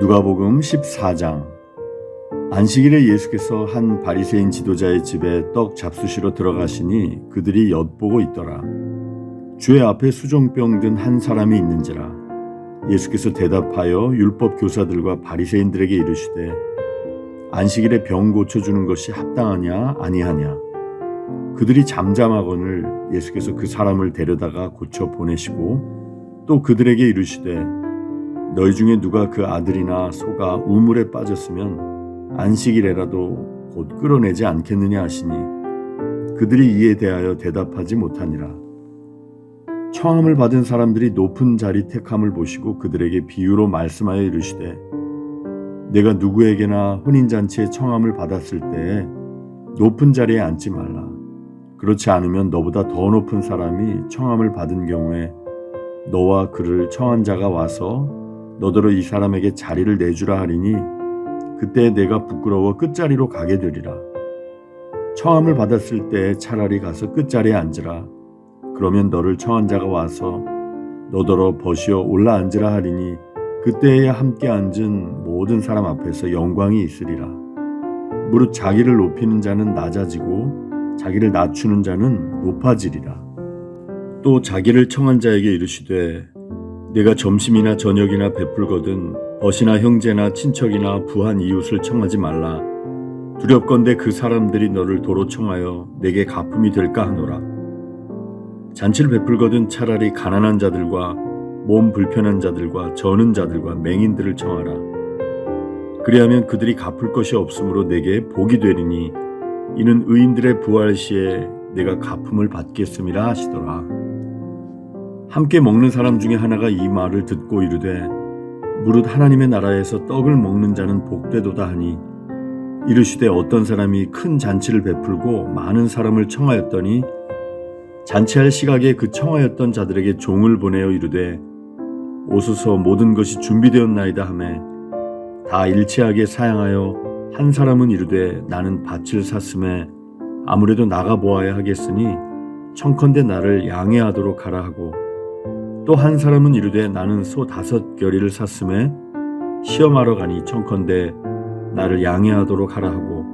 누가복음 14장. 안식일에 예수께서 한 바리새인 지도자의 집에 떡 잡수시러 들어가시니 그들이 엿보고 있더라. 주의 앞에 수종병 든 한 사람이 있는지라. 예수께서 대답하여 율법 교사들과 바리새인들에게 이르시되 안식일에 병 고쳐주는 것이 합당하냐 아니하냐. 그들이 잠잠하거늘 예수께서 그 사람을 데려다가 고쳐 보내시고 또 그들에게 이르시되 너희 중에 누가 그 아들이나 소가 우물에 빠졌으면 안식일에라도 곧 끌어내지 않겠느냐 하시니 그들이 이에 대하여 대답하지 못하니라. 청함을 받은 사람들이 높은 자리 택함을 보시고 그들에게 비유로 말씀하여 이르시되 내가 누구에게나 혼인잔치에 청함을 받았을 때에 높은 자리에 앉지 말라. 그렇지 않으면 너보다 더 높은 사람이 청함을 받은 경우에 너와 그를 청한 자가 와서 너더러 이 사람에게 자리를 내주라 하리니 그때 내가 부끄러워 끝자리로 가게 되리라. 청함을 받았을 때 차라리 가서 끝자리에 앉으라. 그러면 너를 청한 자가 와서 너더러 버시어 올라 앉으라 하리니 그때에 함께 앉은 모든 사람 앞에서 영광이 있으리라. 무릇 자기를 높이는 자는 낮아지고 자기를 낮추는 자는 높아지리라. 또 자기를 청한 자에게 이르시되 내가 점심이나 저녁이나 베풀거든 벗이나 형제나 친척이나 부한 이웃을 청하지 말라. 두렵건대 그 사람들이 너를 도로 청하여 내게 갚음이 될까 하노라. 잔치를 베풀거든 차라리 가난한 자들과 몸 불편한 자들과 저는 자들과 맹인들을 청하라. 그리하면 그들이 갚을 것이 없으므로 내게 복이 되리니 이는 의인들의 부활 시에 내가 갚음을 받겠음이라 하시더라. 함께 먹는 사람 중에 하나가 이 말을 듣고 이르되 무릇 하나님의 나라에서 떡을 먹는 자는 복되도다 하니 이르시되 어떤 사람이 큰 잔치를 베풀고 많은 사람을 청하였더니 잔치할 시각에 그 청하였던 자들에게 종을 보내어 이르되 오소서 모든 것이 준비되었나이다 하매 다 일치하게 사양하여 한 사람은 이르되 나는 밭을 샀음에 아무래도 나가 보아야 하겠으니 청컨대 나를 양해하도록 하라 하고 또 한 사람은 이르되 나는 소 5겨리를 샀음에 시험하러 가니 청컨대 나를 양해하도록 하라 하고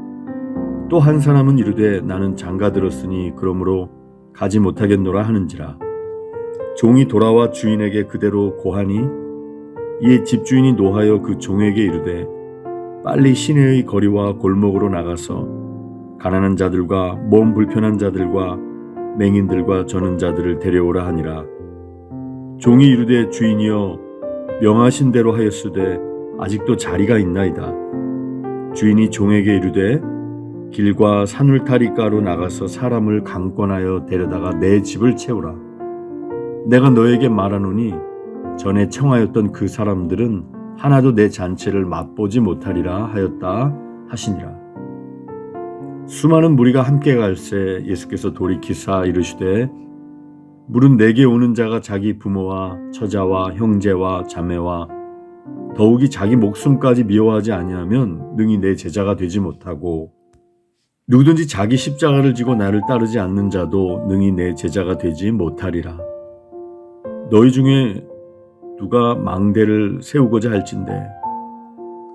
또 한 사람은 이르되 나는 장가 들었으니 그러므로 가지 못하겠노라 하는지라. 종이 돌아와 주인에게 그대로 고하니 이에 집주인이 노하여 그 종에게 이르되 빨리 시내의 거리와 골목으로 나가서 가난한 자들과 몸 불편한 자들과 맹인들과 저는 자들을 데려오라 하니라. 종이 이르되 주인이여 명하신 대로 하였으되 아직도 자리가 있나이다. 주인이 종에게 이르되 길과 산울타리가로 나가서 사람을 강권하여 데려다가 내 집을 채우라. 내가 너에게 말하노니 전에 청하였던 그 사람들은 하나도 내 잔치를 맛보지 못하리라 하였다 하시니라. 수많은 무리가 함께 갈새 예수께서 돌이키사 이르시되 무릇 내게 오는 자가 자기 부모와 처자와 형제와 자매와 더욱이 자기 목숨까지 미워하지 아니하면 능히 내 제자가 되지 못하고 누구든지 자기 십자가를 지고 나를 따르지 않는 자도 능히 내 제자가 되지 못하리라. 너희 중에 누가 망대를 세우고자 할진대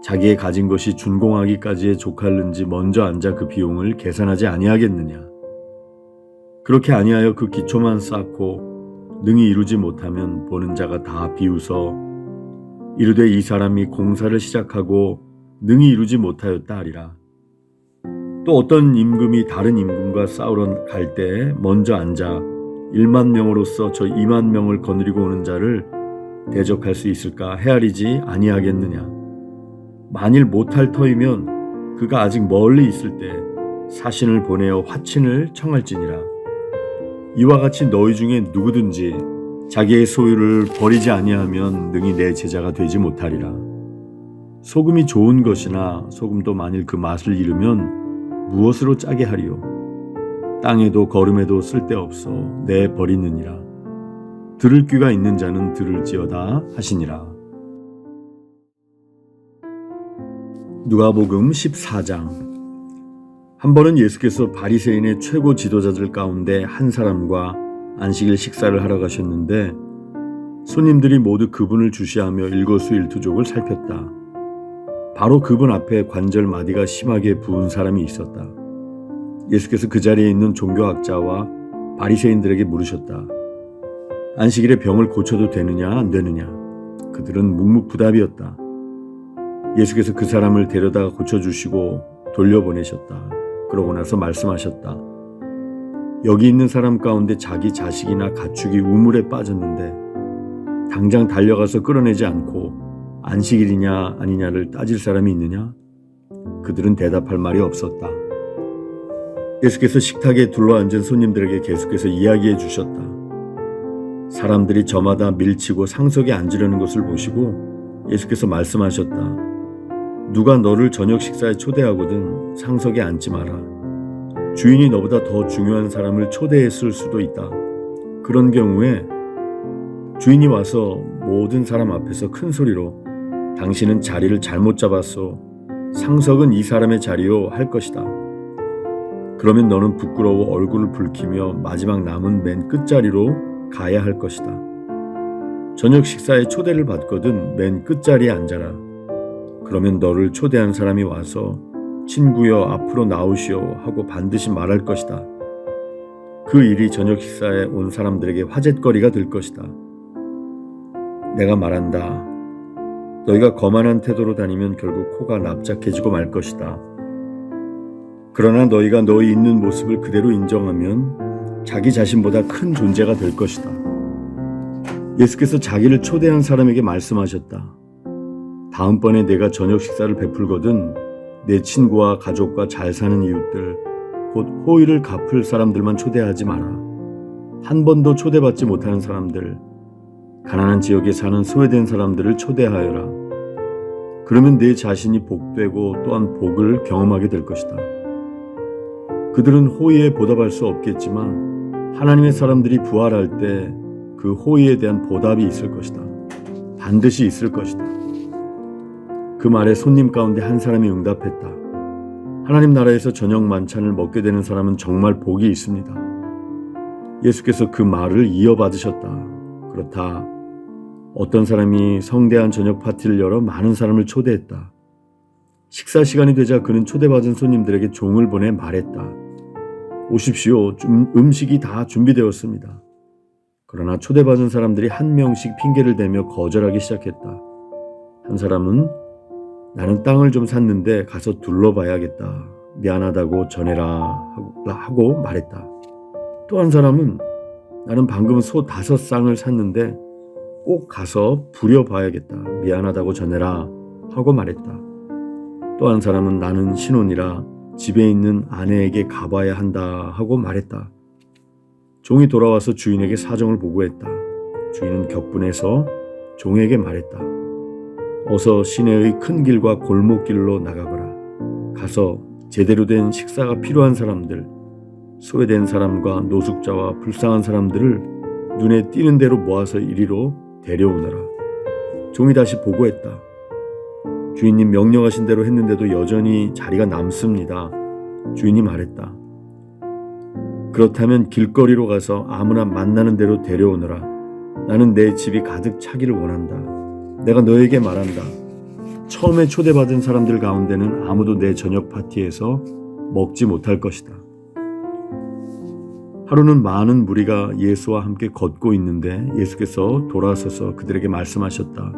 자기의 가진 것이 준공하기까지에 족할는지 먼저 앉아 그 비용을 계산하지 아니하겠느냐. 그렇게 아니하여 그 기초만 쌓고 능히 이루지 못하면 보는 자가 다 비웃어 이르되 이 사람이 공사를 시작하고 능히 이루지 못하였다 하리라. 또 어떤 임금이 다른 임금과 싸우러 갈 때 먼저 앉아 1만 명으로서 저 2만 명을 거느리고 오는 자를 대적할 수 있을까 헤아리지 아니하겠느냐. 만일 못할 터이면 그가 아직 멀리 있을 때 사신을 보내어 화친을 청할지니라. 이와 같이 너희 중에 누구든지 자기의 소유를 버리지 아니하면 능히 내 제자가 되지 못하리라. 소금이 좋은 것이나 소금도 만일 그 맛을 잃으면 무엇으로 짜게 하리요. 땅에도 거름에도 쓸데없어 내 버리느니라. 들을 귀가 있는 자는 들을지어다 하시니라. 누가복음 14장. 한 번은 예수께서 바리새인의 최고 지도자들 가운데 한 사람과 안식일 식사를 하러 가셨는데 손님들이 모두 그분을 주시하며 일거수일투족을 살폈다. 바로 그분 앞에 관절 마디가 심하게 부은 사람이 있었다. 예수께서 그 자리에 있는 종교학자와 바리새인들에게 물으셨다. 안식일에 병을 고쳐도 되느냐 안 되느냐? 그들은 묵묵부답이었다. 예수께서 그 사람을 데려다가 고쳐주시고 돌려보내셨다. 그러고 나서 말씀하셨다. 여기 있는 사람 가운데 자기 자식이나 가축이 우물에 빠졌는데 당장 달려가서 끌어내지 않고 안식일이냐 아니냐를 따질 사람이 있느냐? 그들은 대답할 말이 없었다. 예수께서 식탁에 둘러앉은 손님들에게 계속해서 이야기해 주셨다. 사람들이 저마다 밀치고 상석에 앉으려는 것을 보시고 예수께서 말씀하셨다. 누가 너를 저녁 식사에 초대하거든 상석에 앉지 마라. 주인이 너보다 더 중요한 사람을 초대했을 수도 있다. 그런 경우에 주인이 와서 모든 사람 앞에서 큰 소리로 당신은 자리를 잘못 잡았소. 상석은 이 사람의 자리요 할 것이다. 그러면 너는 부끄러워 얼굴을 붉히며 마지막 남은 맨 끝자리로 가야 할 것이다. 저녁 식사에 초대를 받거든 맨 끝자리에 앉아라. 그러면 너를 초대한 사람이 와서 친구여 앞으로 나오시오 하고 반드시 말할 것이다. 그 일이 저녁 식사에 온 사람들에게 화제거리가 될 것이다. 내가 말한다. 너희가 거만한 태도로 다니면 결국 코가 납작해지고 말 것이다. 그러나 너희가 너희 있는 모습을 그대로 인정하면 자기 자신보다 큰 존재가 될 것이다. 예수께서 자기를 초대한 사람에게 말씀하셨다. 다음번에 내가 저녁 식사를 베풀거든 내 친구와 가족과 잘 사는 이웃들, 곧 호의를 갚을 사람들만 초대하지 마라. 한 번도 초대받지 못하는 사람들, 가난한 지역에 사는 소외된 사람들을 초대하여라. 그러면 내 자신이 복되고 또한 복을 경험하게 될 것이다. 그들은 호의에 보답할 수 없겠지만 하나님의 사람들이 부활할 때 그 호의에 대한 보답이 있을 것이다. 반드시 있을 것이다. 그 말에 손님 가운데 한 사람이 응답했다. 하나님 나라에서 저녁 만찬을 먹게 되는 사람은 정말 복이 있습니다. 예수께서 그 말을 이어받으셨다. 그렇다. 어떤 사람이 성대한 저녁 파티를 열어 많은 사람을 초대했다. 식사 시간이 되자 그는 초대받은 손님들에게 종을 보내 말했다. 오십시오. 음식이 다 준비되었습니다. 그러나 초대받은 사람들이 한 명씩 핑계를 대며 거절하기 시작했다. 한 사람은 나는 땅을 좀 샀는데 가서 둘러봐야겠다. 미안하다고 전해라 하고 말했다. 또 한 사람은 나는 방금 소 5쌍을 샀는데 꼭 가서 부려봐야겠다. 미안하다고 전해라 하고 말했다. 또 한 사람은 나는 신혼이라 집에 있는 아내에게 가봐야 한다 하고 말했다. 종이 돌아와서 주인에게 사정을 보고했다. 주인은 격분해서 종에게 말했다. 어서 시내의 큰 길과 골목길로 나가거라. 가서 제대로 된 식사가 필요한 사람들, 소외된 사람과 노숙자와 불쌍한 사람들을 눈에 띄는 대로 모아서 이리로 데려오너라. 종이 다시 보고했다. 주인님 명령하신 대로 했는데도 여전히 자리가 남습니다. 주인이 말했다. 그렇다면 길거리로 가서 아무나 만나는 대로 데려오너라. 나는 내 집이 가득 차기를 원한다. 내가 너에게 말한다. 처음에 초대받은 사람들 가운데는 아무도 내 저녁 파티에서 먹지 못할 것이다. 하루는 많은 무리가 예수와 함께 걷고 있는데 예수께서 돌아서서 그들에게 말씀하셨다.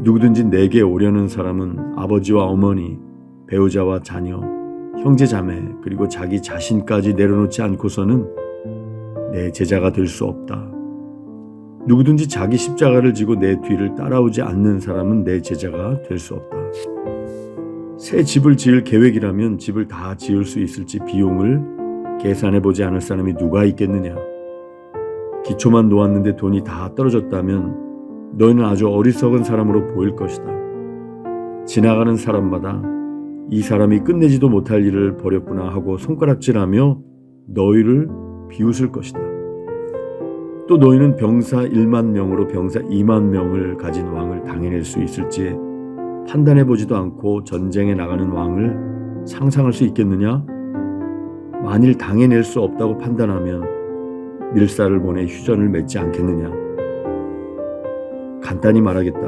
누구든지 내게 오려는 사람은 아버지와 어머니, 배우자와 자녀, 형제 자매 그리고 자기 자신까지 내려놓지 않고서는 내 제자가 될 수 없다. 누구든지 자기 십자가를 지고 내 뒤를 따라오지 않는 사람은 내 제자가 될 수 없다. 새 집을 지을 계획이라면 집을 다 지을 수 있을지 비용을 계산해보지 않을 사람이 누가 있겠느냐. 기초만 놓았는데 돈이 다 떨어졌다면 너희는 아주 어리석은 사람으로 보일 것이다. 지나가는 사람마다 이 사람이 끝내지도 못할 일을 벌였구나 하고 손가락질하며 너희를 비웃을 것이다. 또 너희는 병사 1만 명으로 병사 2만 명을 가진 왕을 당해낼 수 있을지 판단해보지도 않고 전쟁에 나가는 왕을 상상할 수 있겠느냐? 만일 당해낼 수 없다고 판단하면 밀사를 보내 휴전을 맺지 않겠느냐? 간단히 말하겠다.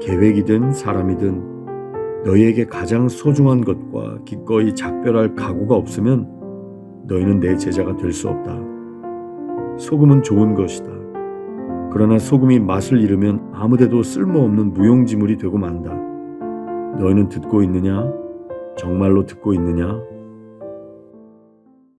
계획이든 사람이든 너희에게 가장 소중한 것과 기꺼이 작별할 각오가 없으면 너희는 내 제자가 될 수 없다. 소금은 좋은 것이다. 그러나 소금이 맛을 잃으면 아무데도 쓸모없는 무용지물이 되고 만다. 너희는 듣고 있느냐? 정말로 듣고 있느냐?